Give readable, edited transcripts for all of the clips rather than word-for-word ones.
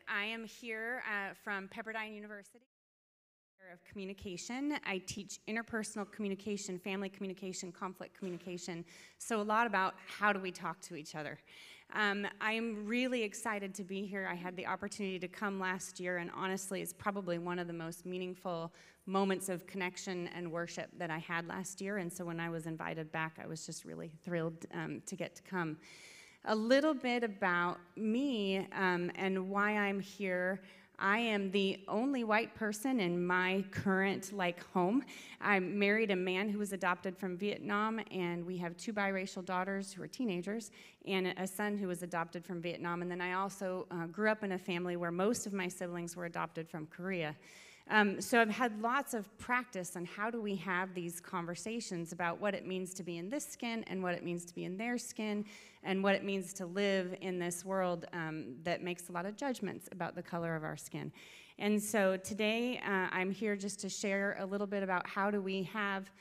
I am here from Pepperdine University of Communication. I teach interpersonal communication, family communication, conflict communication, so a lot about how do we talk to each other. I'm really excited to be here. I had the opportunity to come last year, and honestly, it's probably one of the most meaningful moments of connection and worship that I had last year, and so when I was invited back, I was just really thrilled to get to come. A little bit about me and why I'm here. I am the only white person in my current home. I married a man who was adopted from Vietnam, and we have 2 biracial daughters who are teenagers and a son who was adopted from Vietnam. And then I also grew up in a family where most of my siblings were adopted from Korea. So I've had lots of practice on how do we have these conversations about what it means to be in this skin and what it means to be in their skin and what it means to live in this world that makes a lot of judgments about the color of our skin. And so today I'm here just to share a little bit about how do we have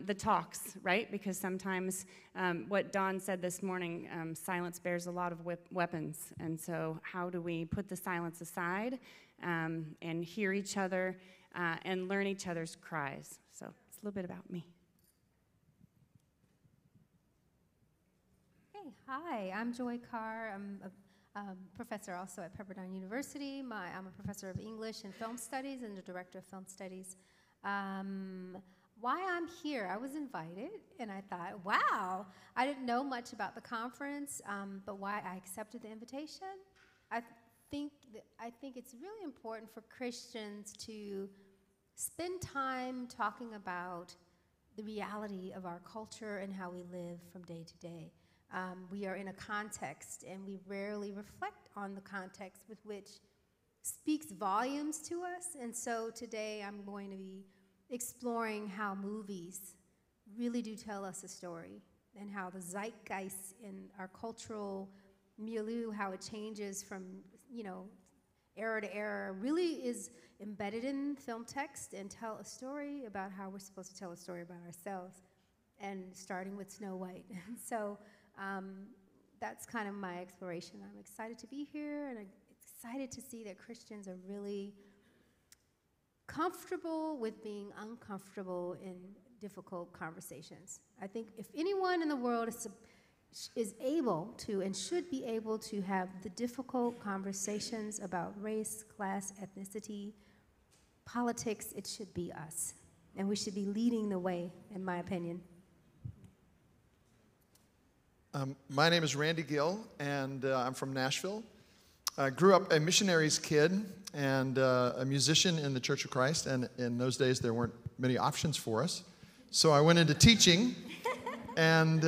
the talks, right? Because sometimes what Don said this morning, silence bears a lot of weapons. And so how do we put the silence aside and hear each other and learn each other's cries? So it's a little bit about me. Hey, hi, I'm Joy Carr. I'm a professor also at Pepperdine University. I'm a professor of English and Film Studies and the director of Film Studies. Why I'm here, I was invited, and I thought, wow, I didn't know much about the conference, but why I accepted the invitation. I think it's really important for Christians to spend time talking about the reality of our culture and how we live from day to day. We are in a context, and we rarely reflect on the context with which speaks volumes to us, and so today I'm going to be exploring how movies really do tell us a story and how the zeitgeist in our cultural milieu, how it changes from, era to era, really is embedded in film text and tell a story about how we're supposed to tell a story about ourselves, and starting with Snow White. So that's kind of my exploration. I'm excited to be here, and I'm excited to see that Christians are really comfortable with being uncomfortable in difficult conversations. I think if anyone in the world is able to and should be able to have the difficult conversations about race, class, ethnicity, politics, it should be us. And we should be leading the way, in my opinion. My name is Randy Gill, and I'm from Nashville. I grew up a missionary's kid and a musician in the Church of Christ, and in those days there weren't many options for us. So I went into teaching, and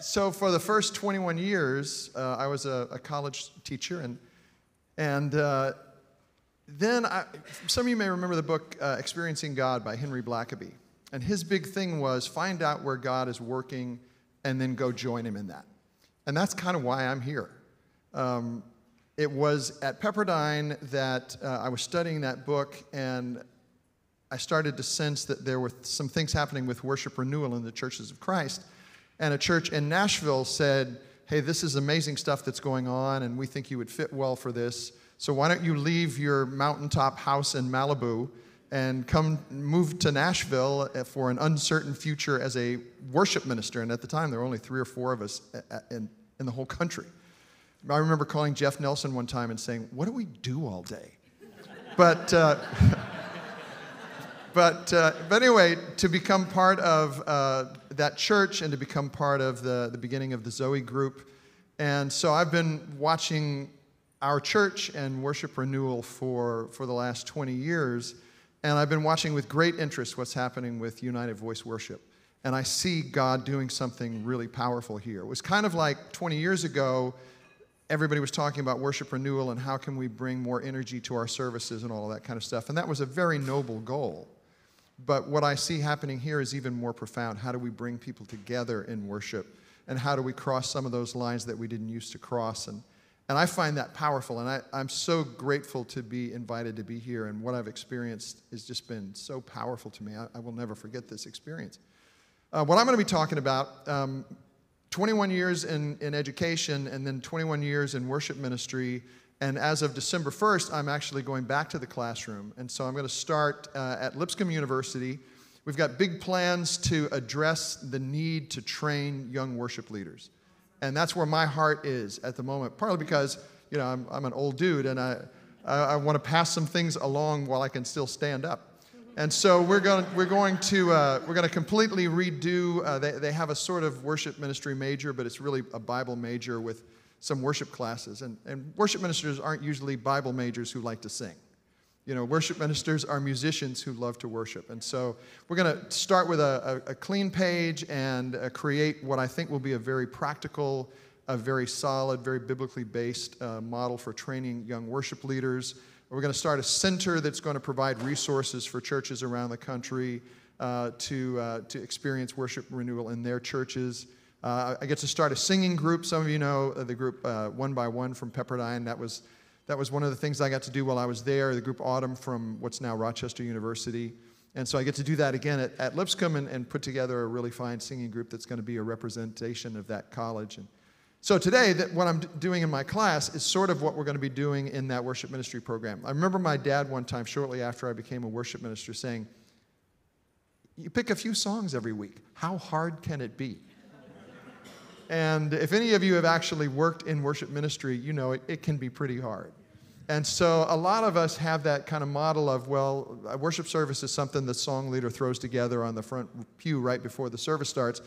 so for the first 21 years, I was a college teacher, and then some of you may remember the book Experiencing God by Henry Blackaby, and his big thing was find out where God is working and then go join him in that. And that's kind of why I'm here. It was at Pepperdine that I was studying that book, and I started to sense that there were some things happening with worship renewal in the churches of Christ. And a church in Nashville said, hey, this is amazing stuff that's going on, and we think you would fit well for this. So why don't you leave your mountaintop house in Malibu and come move to Nashville for an uncertain future as a worship minister? And at the time, there were only 3 or 4 of us in the whole country. I remember calling Jeff Nelson one time and saying, what do we do all day? But anyway, to become part of that church and to become part of the beginning of the Zoe group. And so I've been watching our church and worship renewal for the last 20 years. And I've been watching with great interest what's happening with United Voice Worship. And I see God doing something really powerful here. It was kind of like 20 years ago, everybody was talking about worship renewal and how can we bring more energy to our services and all of that kind of stuff. And that was a very noble goal. But what I see happening here is even more profound. How do we bring people together in worship? And how do we cross some of those lines that we didn't used to cross? And I find that powerful. And I'm so grateful to be invited to be here. And what I've experienced has just been so powerful to me. I will never forget this experience. What I'm going to be talking about, 21 years in education and then 21 years in worship ministry, And as of December 1st, I'm actually going back to the classroom. And so I'm going to start at Lipscomb University. We've got big plans to address the need to train young worship leaders. And that's where my heart is at the moment, partly because, you know, I'm an old dude and I want to pass some things along while I can still stand up. And so we're going to completely redo. They have a sort of worship ministry major, but it's really a Bible major with some worship classes. And worship ministers aren't usually Bible majors who like to sing. You know, worship ministers are musicians who love to worship. And so we're going to start with a clean page and create what I think will be a very practical, a very solid, very biblically based model for training young worship leaders. We're going to start a center that's going to provide resources for churches around the country to experience worship renewal in their churches. I get to start a singing group. Some of you know the group One by One from Pepperdine. That was one of the things I got to do while I was there. The group Autumn from what's now Rochester University. And so I get to do that again at Lipscomb and put together a really fine singing group that's going to be a representation of that college. And so today, what I'm doing in my class is sort of what we're going to be doing in that worship ministry program. I remember my dad one time, shortly after I became a worship minister, saying, "You pick a few songs every week. How hard can it be?" And if any of you have actually worked in worship ministry, you know it can be pretty hard. And so a lot of us have that kind of model of, well, a worship service is something the song leader throws together on the front pew right before the service starts.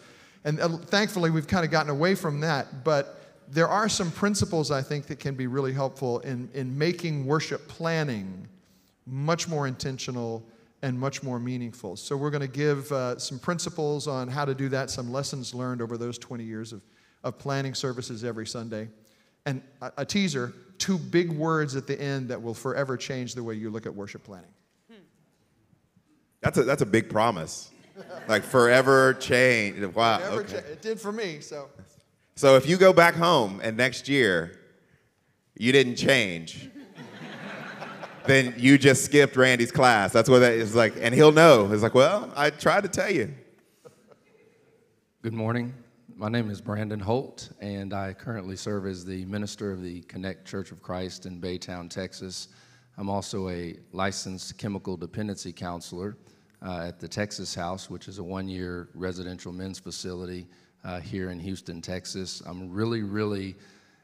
And thankfully, we've kind of gotten away from that. But there are some principles, I think, that can be really helpful in making worship planning much more intentional and much more meaningful. So we're going to give some principles on how to do that, some lessons learned over those 20 years of planning services every Sunday. And a teaser, 2 big words at the end that will forever change the way you look at worship planning. That's a big promise. Like forever change. Wow. Forever Okay. It did for me, so. So if you go back home and next year you didn't change, then you just skipped Randy's class. That's what that is like. And he'll know. It's like, well, I tried to tell you. Good morning. My name is Brandon Holt, and I currently serve as the minister of the Connect Church of Christ in Baytown, Texas. I'm also a licensed chemical dependency counselor at the Texas House, which is a 1-year residential men's facility here in Houston, Texas. I'm really, really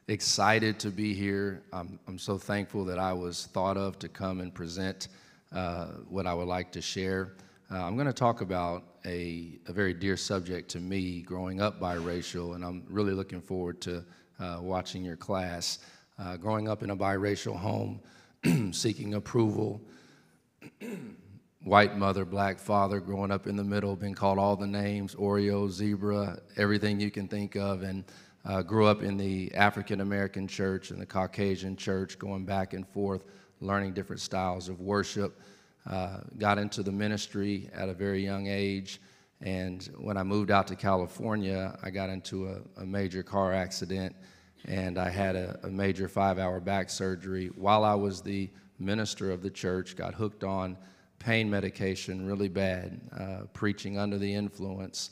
excited to be here. I'm so thankful that I was thought of to come and present what I would like to share. I'm going to talk about a very dear subject to me, growing up biracial, and I'm really looking forward to watching your class. Growing up in a biracial home, seeking approval, white mother, black father, growing up in the middle, been called all the names, Oreo, zebra, everything you can think of, and grew up in the African-American church and the Caucasian church, going back and forth, learning different styles of worship. Got into the ministry at a very young age, and when I moved out to California, I got into a major car accident, and I had a major 5-hour back surgery. While I was the minister of the church, got hooked on pain medication really bad, preaching under the influence,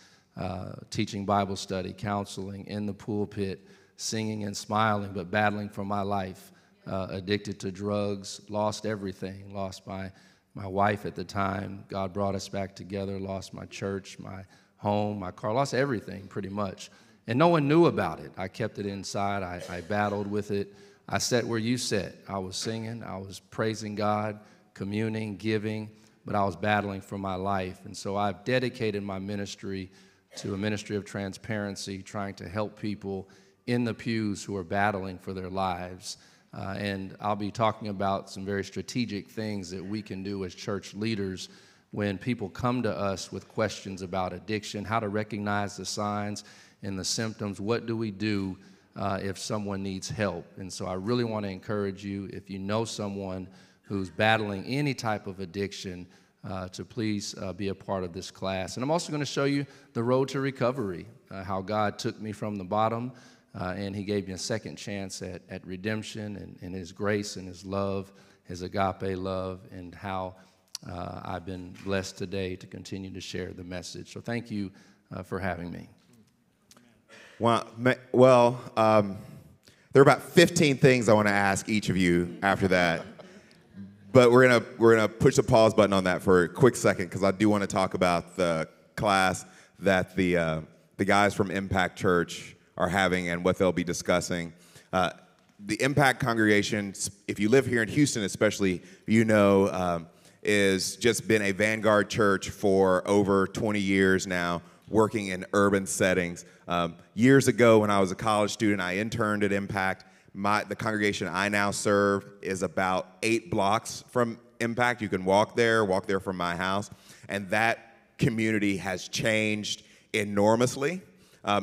teaching Bible study, counseling in the pulpit, singing and smiling, but battling for my life, addicted to drugs, lost everything, lost my wife at the time. God brought us back together, lost my church, my home, my car, lost everything pretty much. And no one knew about it. I kept it inside. I battled with it. I sat where you sat. I was singing. I was praising God, communing, giving, but I was battling for my life. And so I've dedicated my ministry to a ministry of transparency, trying to help people in the pews who are battling for their lives. And I'll be talking about some very strategic things that we can do as church leaders when people come to us with questions about addiction, how to recognize the signs and the symptoms. What do we do if someone needs help? And so I really want to encourage you, if you know someone who's battling any type of addiction, to please be a part of this class. And I'm also going to show you the road to recovery, how God took me from the bottom and he gave me a second chance at redemption and his grace and his love, his agape love, and how I've been blessed today to continue to share the message. So thank you for having me. Well, There are about 15 things I want to ask each of you after that. But we're gonna push the pause button on that for a quick second because I do want to talk about the class that the guys from Impact Church are having and what they'll be discussing. The Impact congregation, if you live here in Houston especially, you know, is just been a vanguard church for over 20 years now, working in urban settings. Years ago when I was a college student, I interned at Impact. The congregation I now serve is about 8 blocks from Impact. You can walk there from my house. And that community has changed enormously.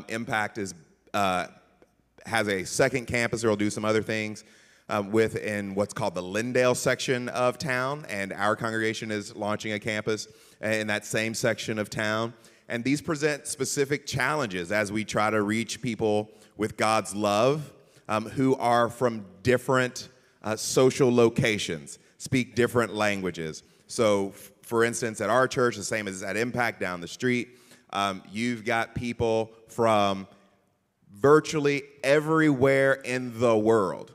Impact has a second campus. They'll do some other things within what's called the Lindale section of town. And our congregation is launching a campus in that same section of town. And these present specific challenges as we try to reach people with God's love who are from different social locations, speak different languages. So, for instance, at our church, the same as at Impact down the street, you've got people from virtually everywhere in the world.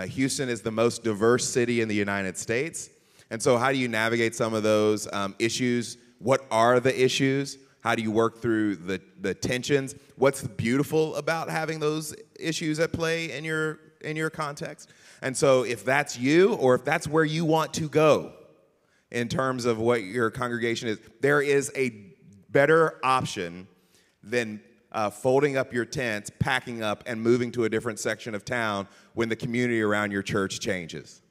Houston is the most diverse city in the United States. And so how do you navigate some of those issues? What are the issues? How do you work through the tensions? What's beautiful about having those issues at play in your context? And so if that's you, or if that's where you want to go in terms of what your congregation is, there is a better option than folding up your tents, packing up, and moving to a different section of town when the community around your church changes.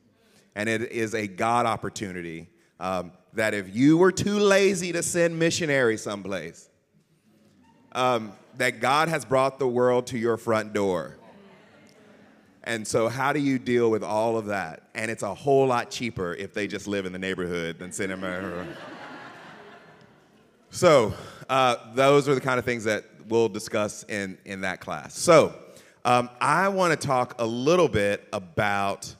And it is a God opportunity that if you were too lazy to send missionaries someplace, that God has brought the world to your front door. And so how do you deal with all of that? And it's a whole lot cheaper if they just live in the neighborhood than send them. So those are the kind of things that we'll discuss in that class. So I want to talk a little bit about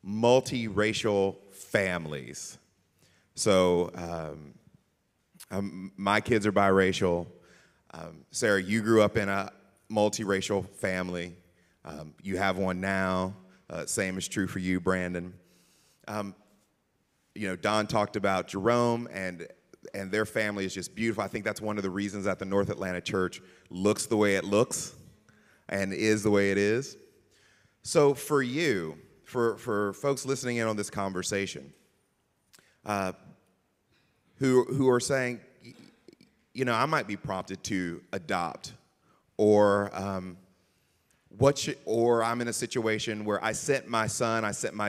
multiracial families. So my kids are biracial. Sarah, you grew up in a multiracial family. You have one now. Same is true for you, Brandon. You know, Don talked about Jerome, and their family is just beautiful. I think that's one of the reasons that the North Atlanta Church looks the way it looks and is the way it is. So for you, for folks listening in on this conversation, who are saying, you know, I might be prompted to adopt, or or I'm in a situation where I sent my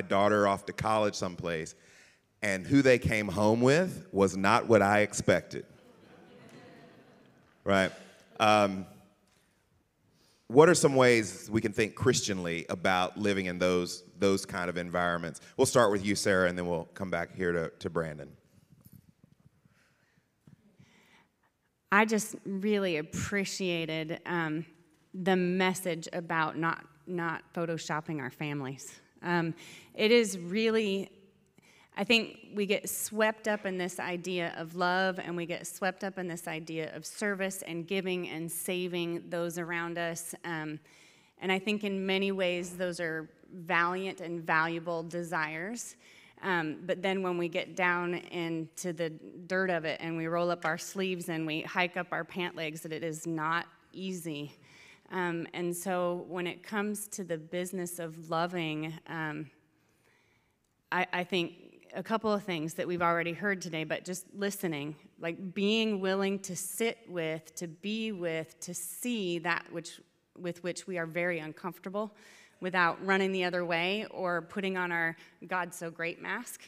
daughter off to college someplace, and who they came home with was not what I expected. Right? What are some ways we can think Christianly about living in those kind of environments? We'll start with you, Sarah, and then we'll come back here to Brandon. I just really appreciated the message about not photoshopping our families. It is really, I think we get swept up in this idea of love, and we get swept up in this idea of service and giving and saving those around us. And I think in many ways those are valiant and valuable desires. But then when we get down into the dirt of it and we roll up our sleeves and we hike up our pant legs, that it is not easy. And so when it comes to the business of loving, I think a couple of things that we've already heard today, but just listening, like being willing to sit with, to be with, to see that with which we are very uncomfortable, without running the other way or putting on our God so great mask,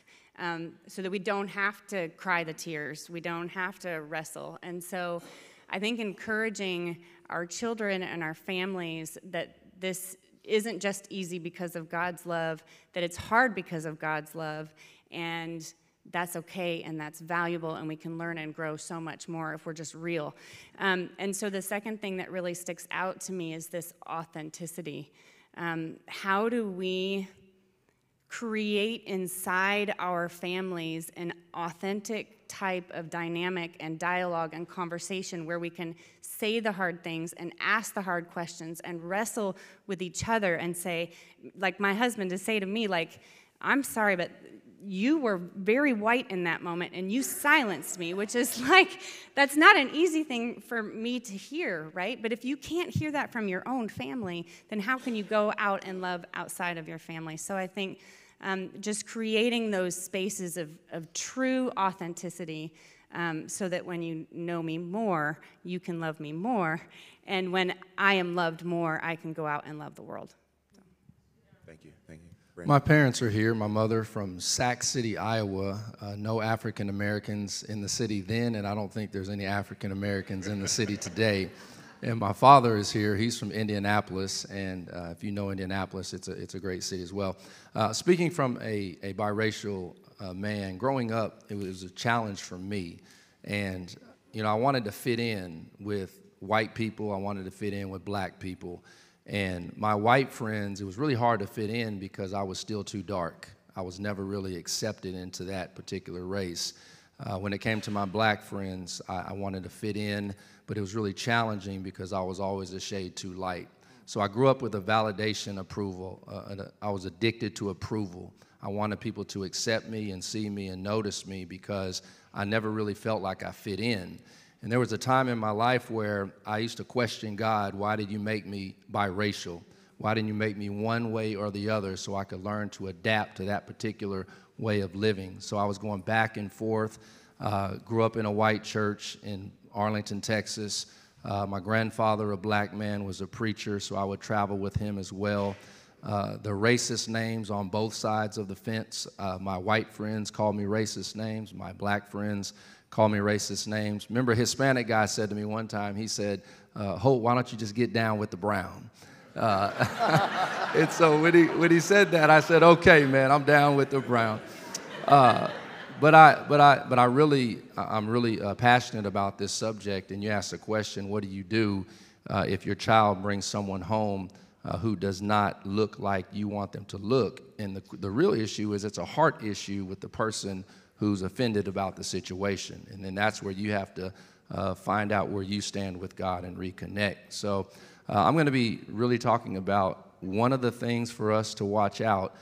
so that we don't have to cry the tears, we don't have to wrestle. And so I think encouraging our children and our families that this isn't just easy because of God's love, that it's hard because of God's love, and that's okay and that's valuable, and we can learn and grow so much more if we're just real. And so the second thing that really sticks out to me is this authenticity. How do we create inside our families an authentic type of dynamic and dialogue and conversation where we can say the hard things and ask the hard questions and wrestle with each other and say, like my husband to say to me, like, I'm sorry, but you were very white in that moment and you silenced me, which is like, that's not an easy thing for me to hear, right? But if you can't hear that from your own family, then how can you go out and love outside of your family? So I think just creating those spaces of true authenticity so that when you know me more, you can love me more. And when I am loved more, I can go out and love the world. Thank you. My parents are here. My mother from Sac City, Iowa. No African Americans in the city then, and I don't think there's any African Americans in the city today. And my father is here. He's from Indianapolis, and if you know Indianapolis, it's a great city as well. Speaking from a biracial man, growing up, it was a challenge for me. And, you know, I wanted to fit in with white people. I wanted to fit in with black people. And my white friends, it was really hard to fit in because I was still too dark. I was never really accepted into that particular race. When it came to my black friends, I wanted to fit in, but it was really challenging because I was always a shade too light. So I grew up with a validation approval. I was addicted to approval. I wanted people to accept me and see me and notice me because I never really felt like I fit in. And there was a time in my life where I used to question God, why did you make me biracial? Why didn't you make me one way or the other so I could learn to adapt to that particular way of living? So I was going back and forth, grew up in a white church in Arlington, Texas. My grandfather, a black man, was a preacher, so I would travel with him as well. The racist names on both sides of the fence. My white friends called me racist names. My black friends called me racist names. Remember, a Hispanic guy said to me one time, he said, Holt, why don't you just get down with the brown? And so when he said that, I said, okay, man, I'm down with the brown. But I'm really passionate about this subject. And you asked the question, what do you do if your child brings someone home who does not look like you want them to look? And the real issue is it's a heart issue with the person who's offended about the situation. And then that's where you have to find out where you stand with God and reconnect. So I'm going to be really talking about one of the things for us to watch out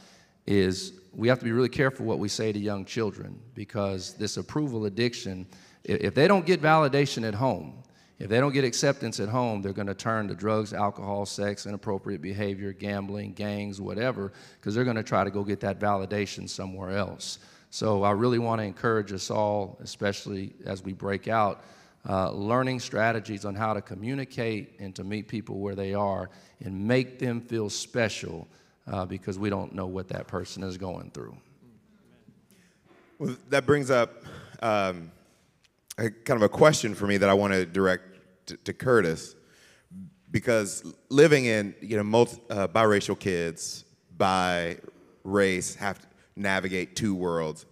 is we have to be really careful what we say to young children, because this approval addiction, if they don't get validation at home, if they don't get acceptance at home, they're going to turn to drugs, alcohol, sex, inappropriate behavior, gambling, gangs, whatever, because they're going to try to go get that validation somewhere else. So I really want to encourage us all, especially as we break out, learning strategies on how to communicate and to meet people where they are and make them feel special because we don't know what that person is going through. Well, that brings up kind of a question for me that I want to direct to Curtis, because living in biracial kids by race have to navigate two worlds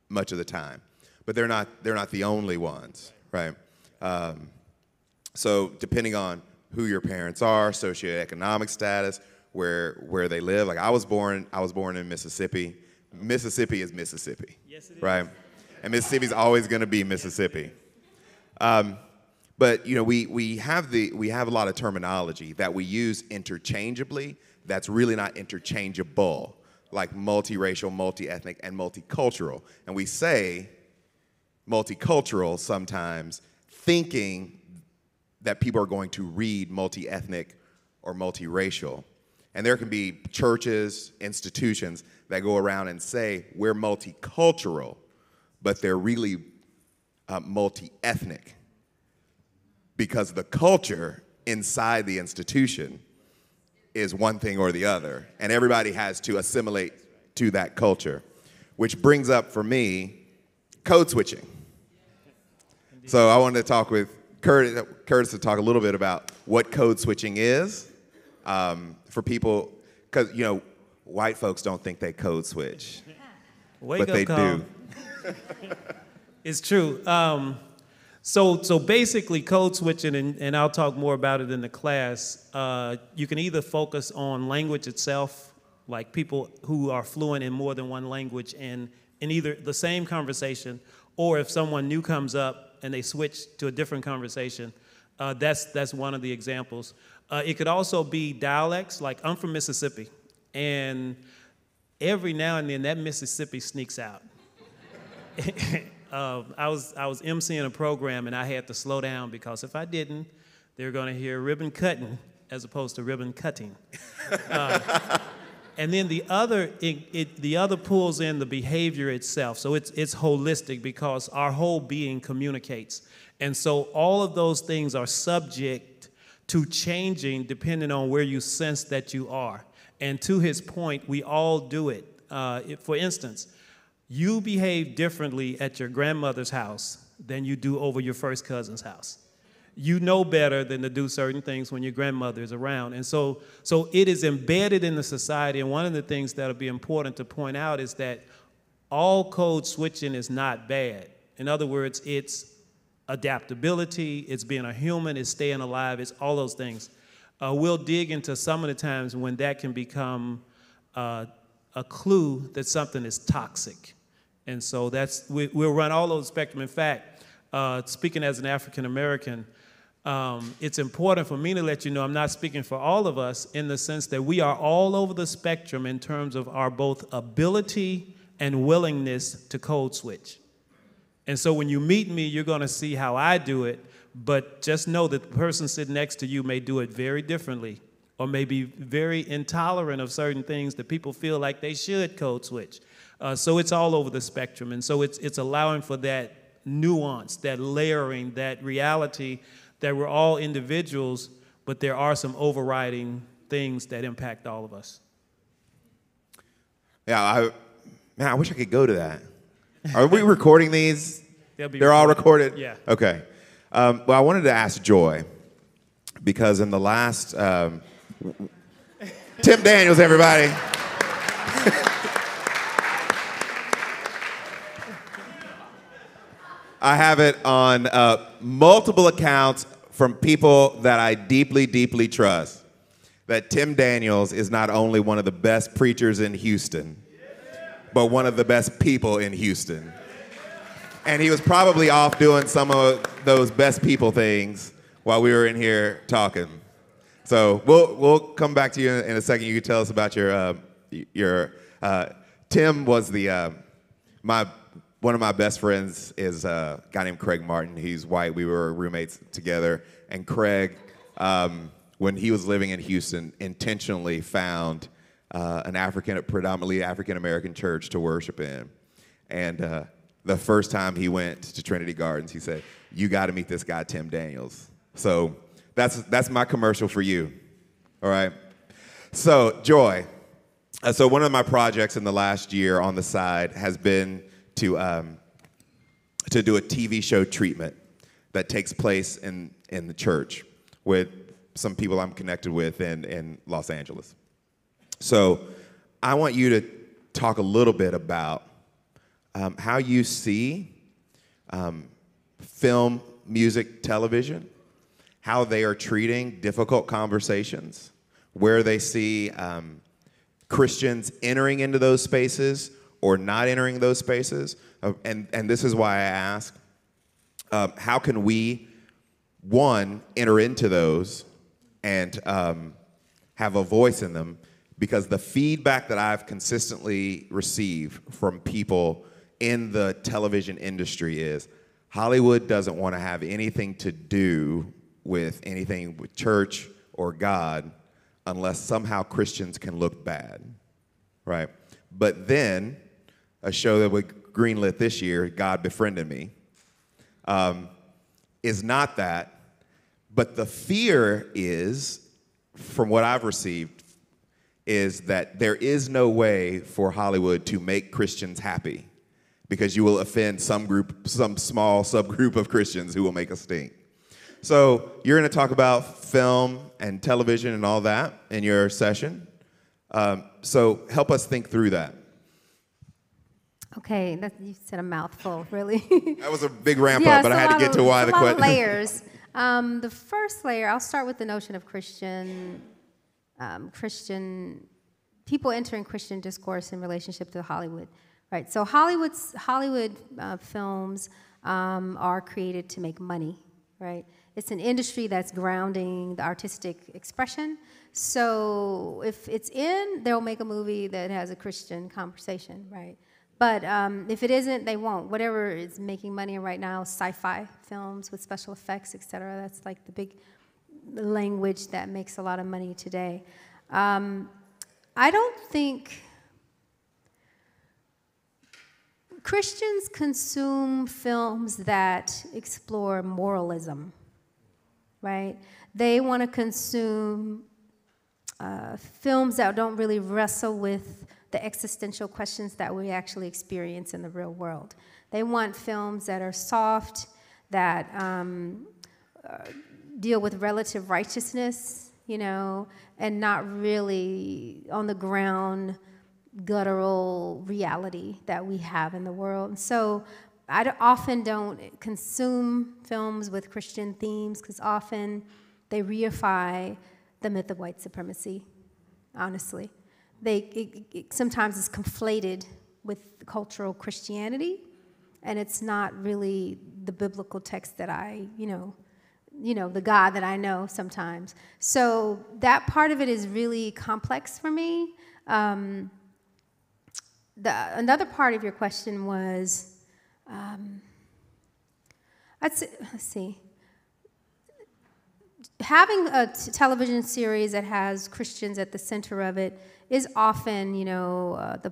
much of the time, but they're not the only ones, right? So depending on who your parents are, socioeconomic status, where they live. Like I was born in Mississippi. Mississippi is Mississippi, yes, it is. Right? And Mississippi's always going to be Mississippi. But we have a lot of terminology that we use interchangeably that's really not interchangeable, like multiracial, multi-ethnic, and multicultural. And we say multicultural sometimes thinking that people are going to read multi-ethnic or multiracial. And there can be churches, institutions that go around and say we're multicultural, but they're really multi-ethnic because the culture inside the institution is one thing or the other, and everybody has to assimilate to that culture, which brings up for me code switching. So I wanted to talk with Curtis to talk a little bit about what code switching is for people, because white folks don't think they code switch, but they do. It's true. So basically, code switching, and I'll talk more about it in the class, you can either focus on language itself, like people who are fluent in more than one language, and in either the same conversation, or if someone new comes up and they switch to a different conversation, that's one of the examples. It could also be dialects, like I'm from Mississippi, and every now and then that Mississippi sneaks out. I was emceeing a program and I had to slow down because if I didn't, they were going to hear ribbon cutting as opposed to ribbon cutting. And then the other pulls in the behavior itself. So it's holistic because our whole being communicates. And so all of those things are subject to changing depending on where you sense that you are. And to his point, we all do it. For instance, you behave differently at your grandmother's house than you do over your first cousin's house. You know better than to do certain things when your grandmother is around. And so it is embedded in the society. And one of the things that'll be important to point out is that all code switching is not bad. In other words, it's adaptability, it's being a human, it's staying alive, it's all those things. We'll dig into some of the times when that can become a clue that something is toxic. And so we'll run all over the spectrum. In fact, speaking as an African American, it's important for me to let you know I'm not speaking for all of us in the sense that we are all over the spectrum in terms of our both ability and willingness to code switch. And so when you meet me, you're going to see how I do it, but just know that the person sitting next to you may do it very differently or may be very intolerant of certain things that people feel like they should code switch. So it's all over the spectrum. And so it's allowing for that nuance, that layering, that reality that we're all individuals, but there are some overriding things that impact all of us. Yeah, I wish I could go to that. Are we recording these? They're all recorded? Yeah. Okay. Well, I wanted to ask Joy, because in the last, Tim Daniels, everybody. I have it on multiple accounts from people that I deeply, deeply trust, that Tim Daniels is not only one of the best preachers in Houston, but one of the best people in Houston. And he was probably off doing some of those best people things while we were in here talking. So we'll come back to you in a second. You can tell us about your Tim was one of my best friends is a guy named Craig Martin. He's white. We were roommates together. And Craig, when he was living in Houston, intentionally found an predominantly African-American church to worship in. And the first time he went to Trinity Gardens, he said, "You got to meet this guy, Tim Daniels." So that's my commercial for you, all right? So, Joy, so one of my projects in the last year on the side has been to do a TV show treatment that takes place in the church with some people I'm connected with in Los Angeles. So I want you to talk a little bit about how you see film, music, television, how they are treating difficult conversations, where they see Christians entering into those spaces or not entering those spaces. And this is why I ask, how can we, one, enter into those and have a voice in them? Because the feedback that I've consistently received from people in the television industry is Hollywood doesn't want to have anything to do with anything with church or God unless somehow Christians can look bad, right? But then a show that we greenlit this year, God Befriended Me, is not that. But the fear is, from what I've received, is that there is no way for Hollywood to make Christians happy because you will offend some small subgroup of Christians who will make a stink. So you're going to talk about film and television and all that in your session. So help us think through that. Okay, you said a mouthful, really. That was a big ramp up, but I had to get to why the question. Layers. The first layer, I'll start with the notion of Christian people entering Christian discourse in relationship to Hollywood. right? So Hollywood films are created to make money, right? It's an industry that's grounding the artistic expression. So if it's in, they'll make a movie that has a Christian conversation, right? But if it isn't, they won't. Whatever is making money right now, sci-fi films with special effects, et cetera, that's like the big language that makes a lot of money today. I don't think Christians consume films that explore moralism, right? They want to consume films that don't really wrestle with the existential questions that we actually experience in the real world. They want films that are soft, that deal with relative righteousness, you know, and not really on the ground guttural reality that we have in the world. And so often don't consume films with Christian themes because often they reify the myth of white supremacy, honestly. Sometimes it's conflated with cultural Christianity, and it's not really the biblical text that the God that I know sometimes. So that part of it is really complex for me. Another part of your question was, let's see. Having a television series that has Christians at the center of it is often, the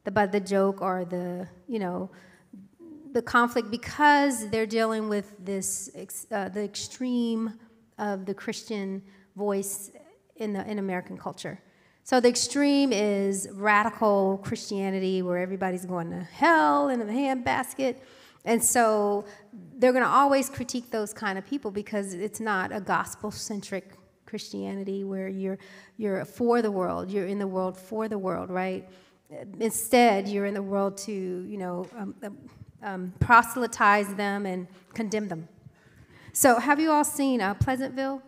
butt of the joke or the conflict because they're dealing with this the extreme of the Christian voice in American culture. So the extreme is radical Christianity where everybody's going to hell in a handbasket. And so they're going to always critique those kind of people because it's not a gospel-centric Christianity where you're for the world, you're in the world for the world, right? Instead, you're in the world to, proselytize them and condemn them. So have you all seen Pleasantville?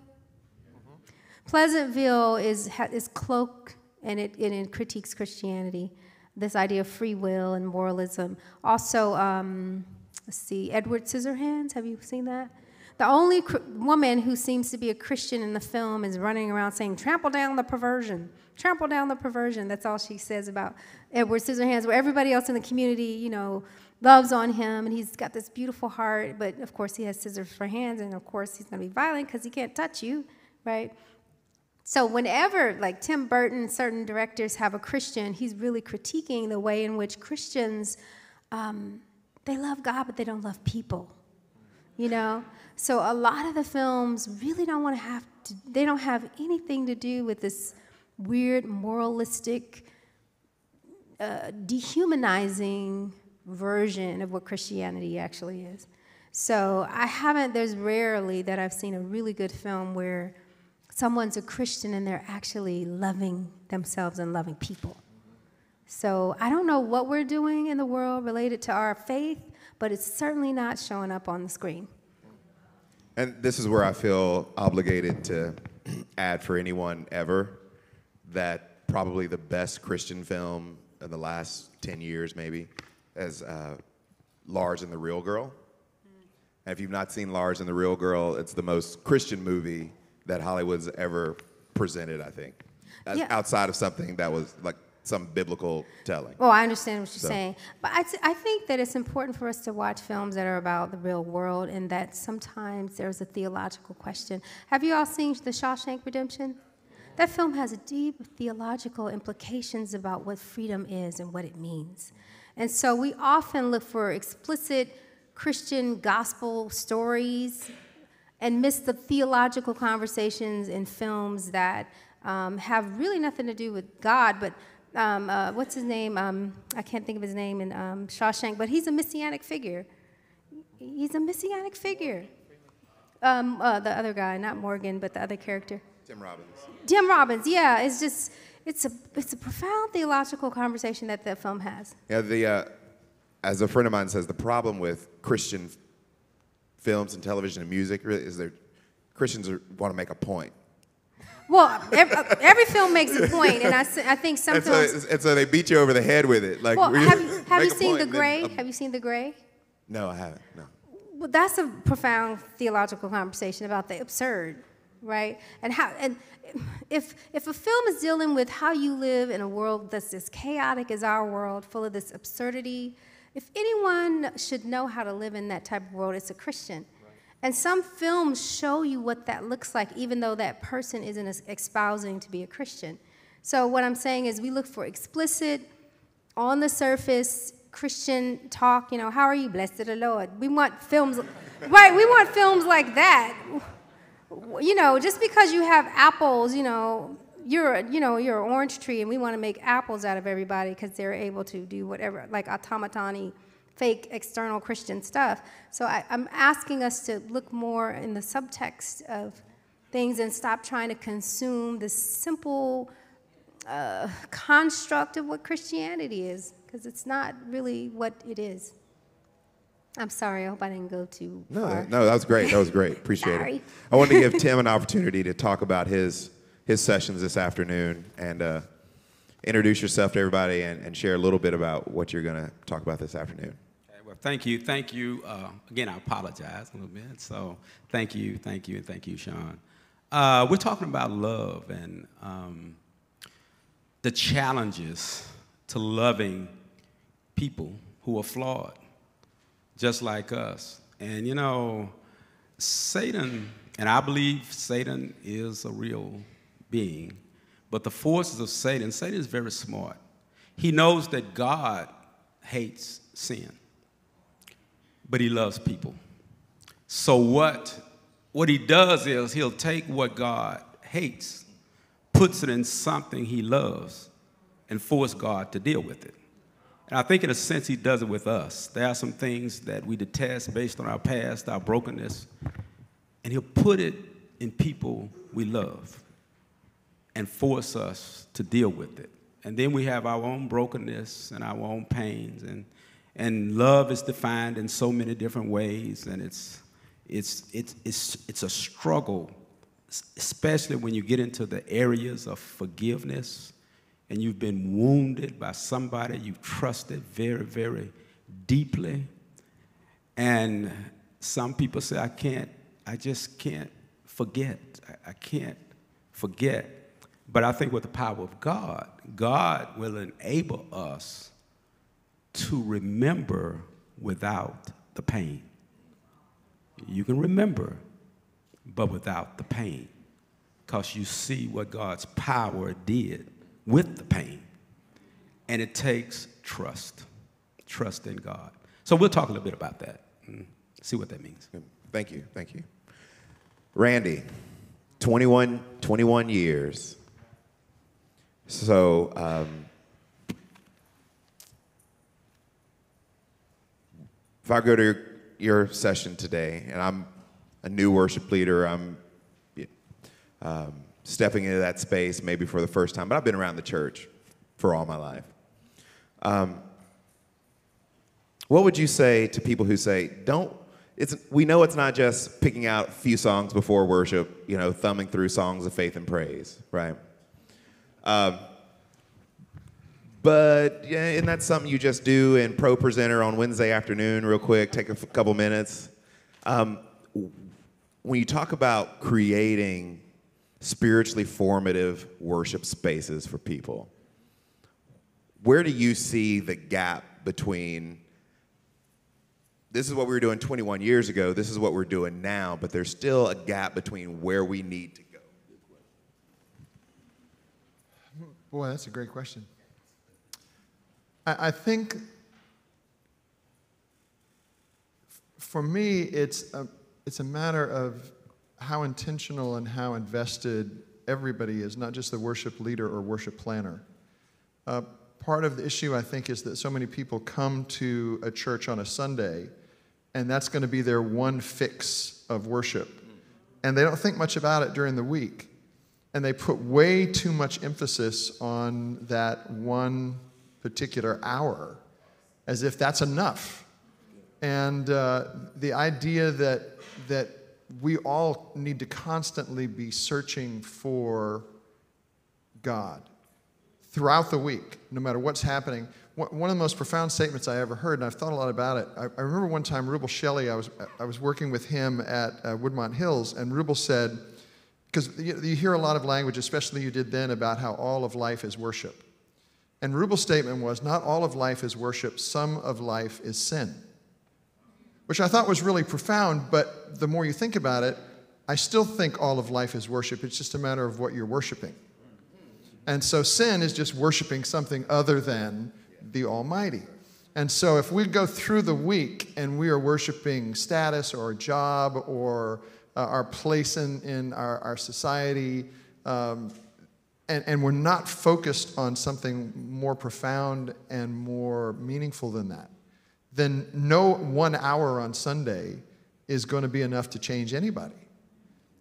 Pleasantville is cloaked and it critiques Christianity, this idea of free will and moralism. Also, let's see, Edward Scissorhands, have you seen that? The only woman who seems to be a Christian in the film is running around saying, trample down the perversion, trample down the perversion. That's all she says about Edward Scissorhands, where everybody else in the community, loves on him, and he's got this beautiful heart, but of course he has scissors for hands, and of course he's going to be violent because he can't touch you, right? So whenever, like Tim Burton, certain directors have a Christian, he's really critiquing the way in which Christians, they love God, but they don't love people, So a lot of the films really they don't have anything to do with this weird, moralistic, dehumanizing version of what Christianity actually is. So there's rarely that I've seen a really good film where someone's a Christian and they're actually loving themselves and loving people. So I don't know what we're doing in the world related to our faith, but it's certainly not showing up on the screen. And this is where I feel obligated to add for anyone ever that probably the best Christian film in the last 10 years maybe is Lars and the Real Girl. And if you've not seen Lars and the Real Girl, it's the most Christian movie that Hollywood's ever presented, I think. Outside of something that was like some biblical telling. Well, I understand what you're saying. But I think that it's important for us to watch films that are about the real world and that sometimes there's a theological question. Have you all seen The Shawshank Redemption? That film has deep theological implications about what freedom is and what it means. And so we often look for explicit Christian gospel stories and miss the theological conversations in films that have really nothing to do with God, but what's his name? I can't think of his name in Shawshank, but he's a messianic figure. He's a messianic figure. The other guy, not Morgan, but the other character. Tim Robbins. Tim Robbins, yeah. It's a profound theological conversation that the film has. Yeah, as a friend of mine says, the problem with Christian films and television and music is that Christians want to make a point. Well, every film makes a point, and I think some films. And so they beat you over the head with it. Like, Well, have you make a seen point The and then, Gray? Have you seen The Gray? No, I haven't. No. Well, that's a profound theological conversation about the absurd, right? And if a film is dealing with how you live in a world that's as chaotic as our world, full of this absurdity, if anyone should know how to live in that type of world, it's a Christian. Right. And some films show you what that looks like, even though that person isn't espousing to be a Christian. So what I'm saying is we look for explicit, on the surface, Christian talk, how are you? Blessed the Lord. We want films, right, we want films like that. Just because you have apples, you're an orange tree and we want to make apples out of everybody because they're able to do whatever, like automaton-y, fake external Christian stuff. So I'm asking us to look more in the subtext of things and stop trying to consume this simple construct of what Christianity is, because it's not really what it is. I'm sorry, I hope I didn't go too far. No, that was great. That was great. Appreciate it. I wanted to give Tim an opportunity to talk about his sessions this afternoon and introduce yourself to everybody and share a little bit about what you're going to talk about this afternoon. Okay, well, thank you. Again, I apologize a little bit. So thank you, and thank you, Sean. We're talking about love and the challenges to loving people who are flawed, just like us. And Satan, and I believe Satan is a real being, but the forces of Satan is very smart. He knows that God hates sin, but he loves people. So what he does is he'll take what God hates, puts it in something he loves, and force God to deal with it. And I think in a sense he does it with us. There are some things that we detest based on our past, our brokenness, and he'll put it in people we love and force us to deal with it. And then we have our own brokenness and our own pains, and love is defined in so many different ways, and it's a struggle, especially when you get into the areas of forgiveness and you've been wounded by somebody you've trusted very, very deeply. And some people say, I just can't forget. I can't forget. But I think with the power of God, God will enable us to remember without the pain. You can remember, but without the pain, because you see what God's power did with the pain. And it takes trust in God. So we'll talk a little bit about that and see what that means. Thank you. Randy, 21 years. So if I go to your session today, and I'm a new worship leader, I'm stepping into that space maybe for the first time, but I've been around the church for all my life. What would you say to people who say, we know it's not just picking out a few songs before worship, thumbing through songs of faith and praise, right? But yeah, isn't that something you just do in Pro Presenter on Wednesday afternoon real quick, take a couple minutes? When you talk about creating spiritually formative worship spaces for people, where do you see the gap between this is what we were doing 21 years ago, this is what we're doing now, but there's still a gap between where we need to go? Boy, that's a great question. I think for me, it's a matter of how intentional and how invested everybody is, not just the worship leader or worship planner. Part of the issue, I think, is that so many people come to a church on a Sunday, and that's going to be their one fix of worship. And they don't think much about it during the week. And they put way too much emphasis on that one particular hour, as if that's enough. And the idea that we all need to constantly be searching for God throughout the week, no matter what's happening. One of the most profound statements I ever heard, and I've thought a lot about it, I remember one time Rubel Shelley, I was working with him at Woodmont Hills, and Rubel said, because you hear a lot of language, especially you did then, about how all of life is worship. And Rubel's statement was, not all of life is worship, some of life is sin. Which I thought was really profound, but the more you think about it, I still think all of life is worship. It's just a matter of what you're worshiping. And so sin is just worshiping something other than the Almighty. And so if we go through the week and we are worshiping status or a job or our place in our society, and we're not focused on something more profound and more meaningful than that, then no 1 hour on Sunday is going to be enough to change anybody.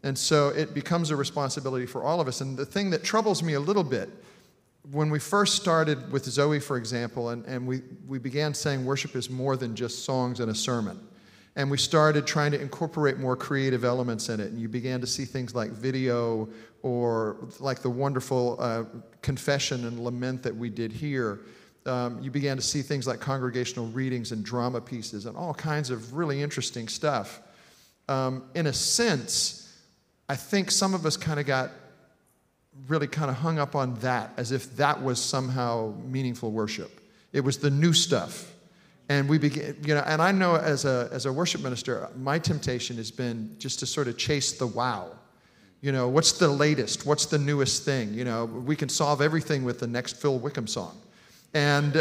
And so it becomes a responsibility for all of us. And the thing that troubles me a little bit, when we first started with Zoe, for example, and we began saying worship is more than just songs and a sermon, and we started trying to incorporate more creative elements in it, and you began to see things like video or like the wonderful confession and lament that we did here. You began to see things like congregational readings and drama pieces and all kinds of really interesting stuff. In a sense, I think some of us kind of got really kind of hung up on that as if that was somehow meaningful worship. It was the new stuff. And we began, and I know as a worship minister, my temptation has been just to sort of chase the wow. What's the latest? What's the newest thing? We can solve everything with the next Phil Wickham song. And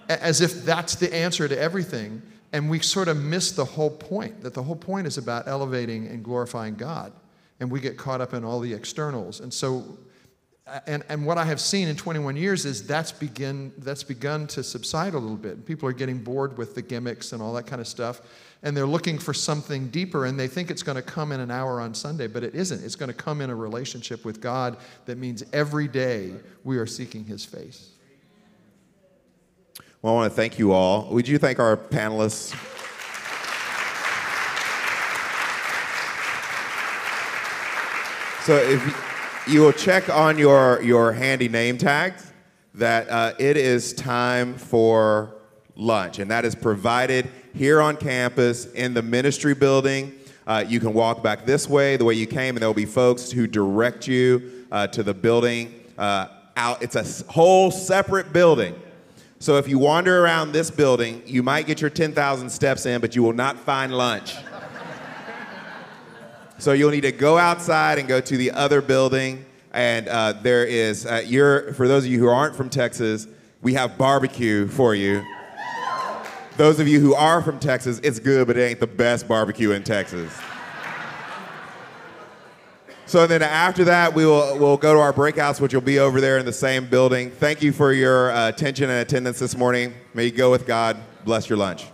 as if that's the answer to everything. And we sort of miss the whole point, that the whole point is about elevating and glorifying God. And we get caught up in all the externals. And so, and what I have seen in 21 years is that's begun to subside a little bit. People are getting bored with the gimmicks and all that kind of stuff. And they're looking for something deeper, and they think it's going to come in an hour on Sunday, but it isn't. It's going to come in a relationship with God that means every day we are seeking His face. Well, I want to thank you all. Would you thank our panelists? So if you will check on your handy name tags that it is time for lunch, and that is provided here on campus in the ministry building. You can walk back this way, the way you came, and there will be folks who direct you to the building out. It's a whole separate building. So if you wander around this building, you might get your 10,000 steps in, but you will not find lunch. So you'll need to go outside and go to the other building. And there is, for those of you who aren't from Texas, we have barbecue for you. Those of you who are from Texas, it's good, but it ain't the best barbecue in Texas. So then after that, we'll go to our breakouts, which will be over there in the same building. Thank you for your attention and attendance this morning. May you go with God. Bless your lunch.